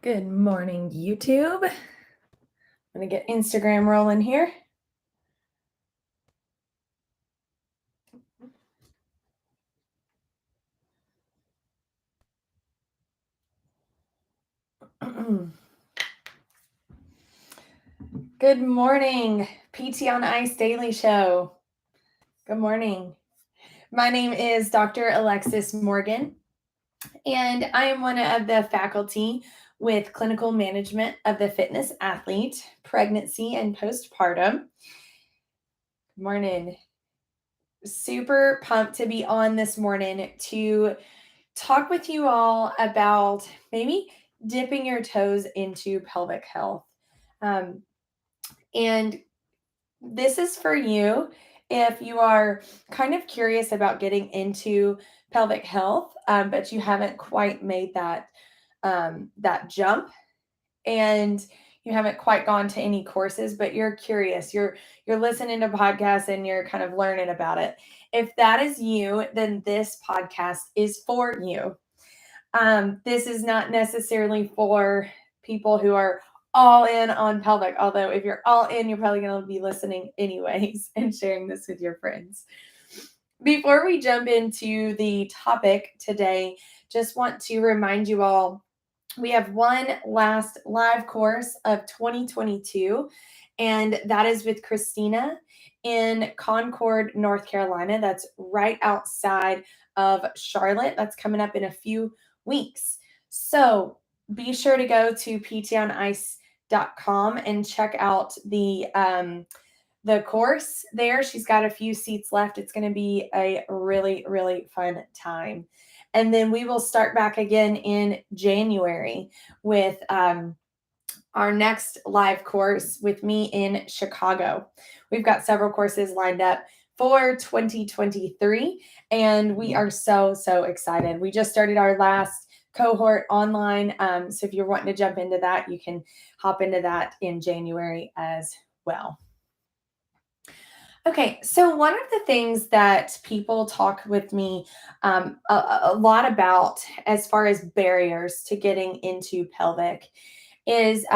Good morning, YouTube. I'm going to get Instagram rolling here. Good morning, PT on Ice Daily Show. Good morning. My name is Dr. Alexis Morgan, and I am one of the faculty with clinical management of the fitness athlete, pregnancy, and postpartum. Good morning. Super pumped to be on this morning to talk with you all about maybe dipping your toes into pelvic health. And this is for you if you are kind of curious about getting into pelvic health, but you haven't quite made that jump, and you haven't quite gone to any courses, but you're curious. You're listening to podcasts and you're kind of learning about it. If that is you, then this podcast is for you. This is not necessarily for people who are all in on pelvic, although if you're all in, you're probably going to be listening anyways and sharing this with your friends. Before we jump into the topic today, just want to remind you all, we have one last live course of 2022, and that is with Christina in Concord, North Carolina. That's right outside of Charlotte. That's coming up in a few weeks. So be sure to go to ptonice.com and check out the course there. She's got a few seats left. It's going to be a really, really fun time. And then we will start back again in January with our next live course with me in Chicago. We've got several courses lined up for 2023, and we are so excited. We just started our last cohort online. So if you're wanting to jump into that, you can hop into that in January as well. Okay, so one of the things that people talk with me a lot about as far as barriers to getting into pelvic is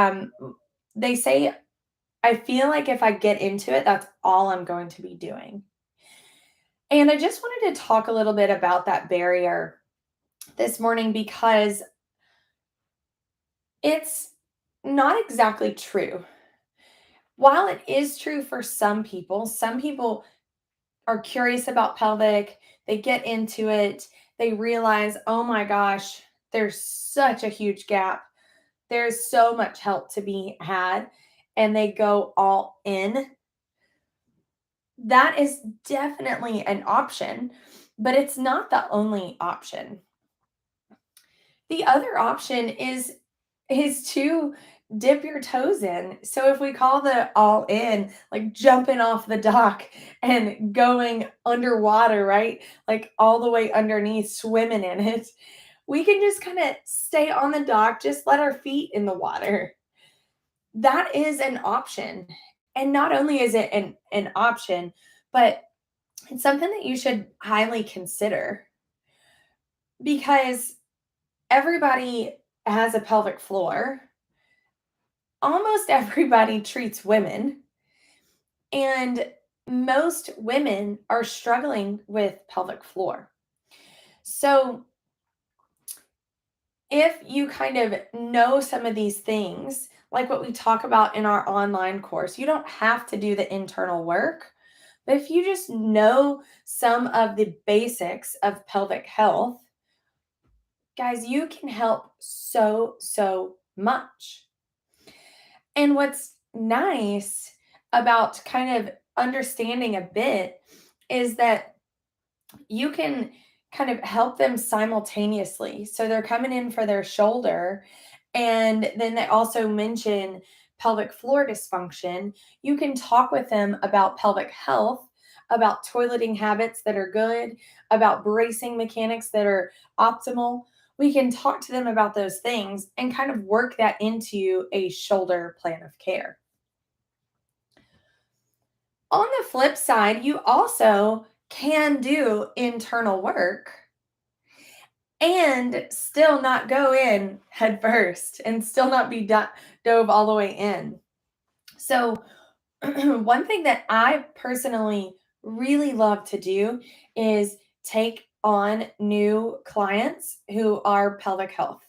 they say, I feel like if I get into it, that's all I'm going to be doing. And I just wanted to talk a little bit about that barrier this morning because it's not exactly true. While it is true for some people are curious about pelvic, they get into it, they realize, oh my gosh, there's such a huge gap. There's so much help to be had, and they go all in. That is definitely an option, but it's not the only option. The other option is to dip your toes in. So if we call the all in, like jumping off the dock and going underwater, right? Like all the way underneath, swimming in it, we can just kind of stay on the dock, just let our feet in the water. That is an option. And not only is it an option, but it's something that you should highly consider because everybody has a pelvic floor. Almost everybody treats women, and most women are struggling with pelvic floor. So if you kind of know some of these things, like what we talk about in our online course, you don't have to do the internal work. But if you just know some of the basics of pelvic health, guys, you can help so much. And what's nice about kind of understanding a bit is that you can kind of help them simultaneously. So they're coming in for their shoulder, and then they also mention pelvic floor dysfunction. You can talk with them about pelvic health, about toileting habits that are good, about bracing mechanics that are optimal. We can talk to them about those things and kind of work that into a shoulder plan of care. On the flip side, you also can do internal work. and still not go in head first and still not be dove all the way in. So, one thing that I personally really love to do is take on new clients who are pelvic health.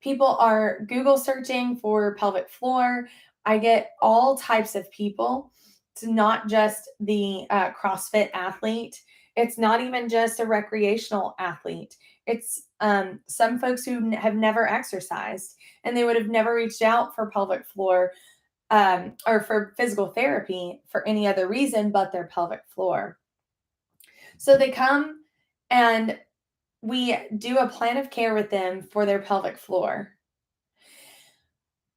People are Google searching for pelvic floor. I get all types of people. It's not just the CrossFit athlete. It's not even just a recreational athlete. It's some folks who have never exercised and they would have never reached out for pelvic floor or for physical therapy for any other reason but their pelvic floor. So they come and we do a plan of care with them for their pelvic floor.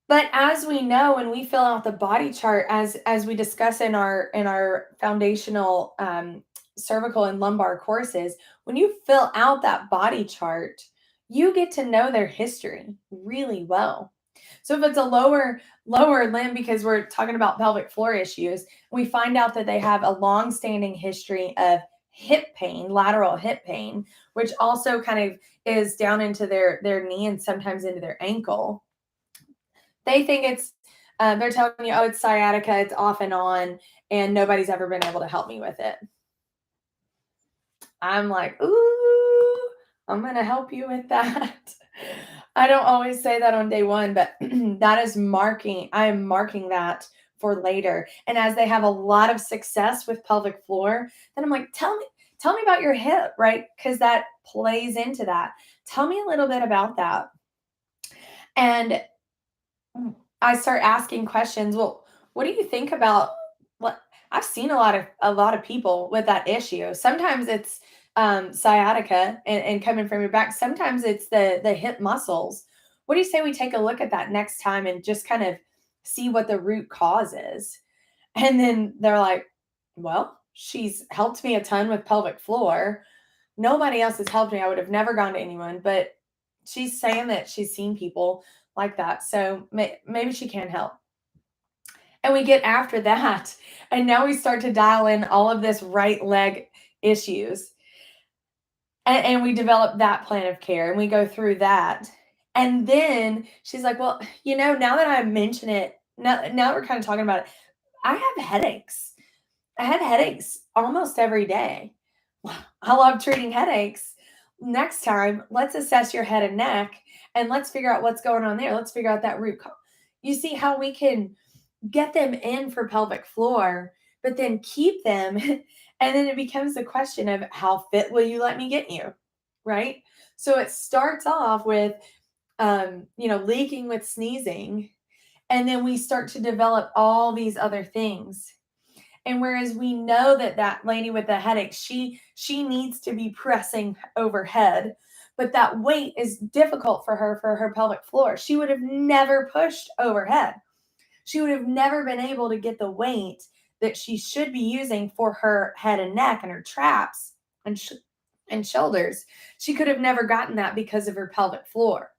But as we know, when we fill out the body chart, as we discuss in our foundational cervical and lumbar courses, when you fill out that body chart, you get to know their history really well. So if it's a lower limb, because we're talking about pelvic floor issues, we find out that they have a long-standing history of hip pain, lateral hip pain, which also kind of is down into their knee and sometimes into their ankle. They think it's they're telling you, oh, it's sciatica, it's off and on, and nobody's ever been able to help me with it. I'm like, ooh, I'm gonna help you with that. I don't always say that on day one, but that is marking, I am marking that for later. And as they have a lot of success with pelvic floor, then I'm like, tell me about your hip, right? Because that plays into that. Tell me a little bit about that. And I start asking questions. Well, what do you think about what I've seen a lot of people with that issue. Sometimes it's sciatica and coming from your back. Sometimes it's the hip muscles. What do you say we take a look at that next time and just kind of see what the root cause is? And then they're like, well, she's helped me a ton with pelvic floor. Nobody else has helped me. I would have never gone to anyone, but she's saying that she's seen people like that. So maybe she can help. And we get after that. And now we start to dial in all of this right leg issues. And we develop that plan of care and we go through that. And then she's like, well, now that I mention it, now that we're kind of talking about it, I have headaches. I have headaches almost every day. I love treating headaches. Next time, let's assess your head and neck and let's figure out what's going on there. Let's figure out that root cause. You see how we can get them in for pelvic floor, but then keep them. And then it becomes the question of how fit will you let me get you? Right. So it starts off with, leaking with sneezing. And then we start to develop all these other things. And whereas we know that that lady with the headache, she needs to be pressing overhead, but that weight is difficult for her pelvic floor. She would have never pushed overhead. She would have never been able to get the weight that she should be using for her head and neck and her traps and shoulders. She could have never gotten that because of her pelvic floor.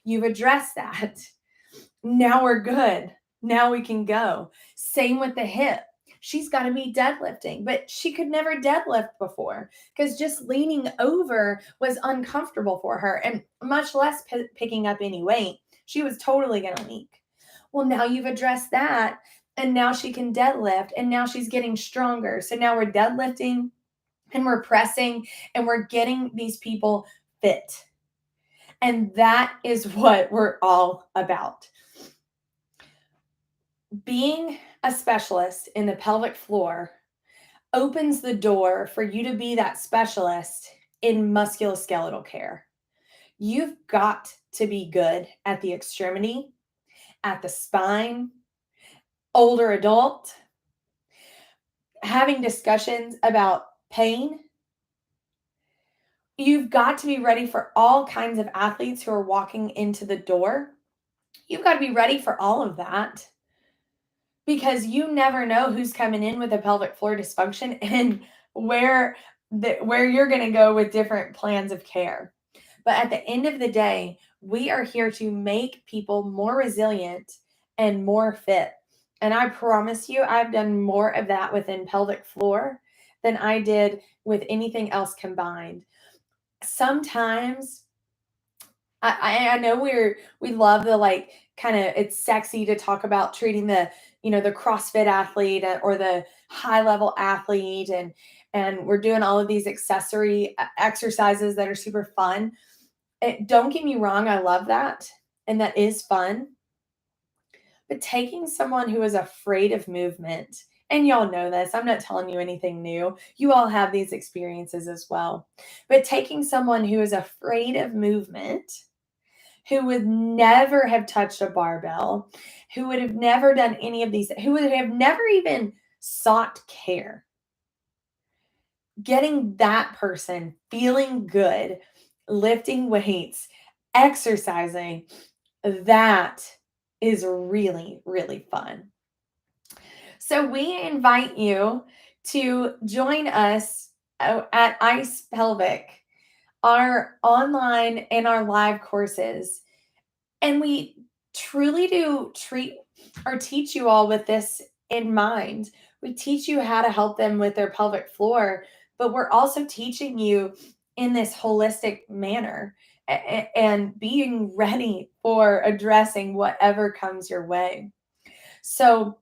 You've addressed that. Now we're good. Now we can go. Same with the hip. She's got to be deadlifting, but she could never deadlift before because just leaning over was uncomfortable for her and much less picking up any weight. She was totally going to leak. Well, now you've addressed that, and now she can deadlift, and now she's getting stronger. So now we're deadlifting and we're pressing and we're getting these people fit. And that is what we're all about. Being a specialist in the pelvic floor opens the door for you to be that specialist in musculoskeletal care. You've got to be good at the extremity, at the spine, older adult, having discussions about pain. You've got to be ready for all kinds of athletes who are walking into the door. You've got to be ready for all of that because you never know who's coming in with a pelvic floor dysfunction and where you're going to go with different plans of care. But at the end of the day, we are here to make people more resilient and more fit. And I promise you, I've done more of that within pelvic floor than I did with anything else combined. Sometimes I know we love the like kind of it's sexy to talk about treating the the CrossFit athlete or the high level athlete and we're doing all of these accessory exercises that are super fun. Don't get me wrong, I love that and that is fun. But taking someone who is afraid of movement, and y'all know this, I'm not telling you anything new. You all have these experiences as well. But taking someone who is afraid of movement, who would never have touched a barbell, who would have never done any of these, who would have never even sought care, getting that person feeling good, lifting weights, exercising, that is really, really fun. So we invite you to join us at Ice Pelvic, our online and our live courses. And we truly do treat or teach you all with this in mind. We teach you how to help them with their pelvic floor, but we're also teaching you in this holistic manner and being ready for addressing whatever comes your way. So,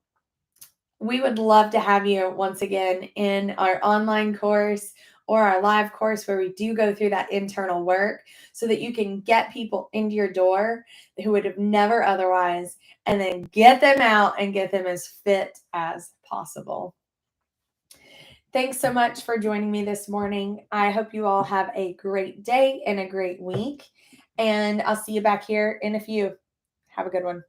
we would love to have you once again in our online course or our live course where we do go through that internal work so that you can get people into your door who would have never otherwise and then get them out and get them as fit as possible. Thanks so much for joining me this morning. I hope you all have a great day and a great week. And I'll see you back here in a few. Have a good one.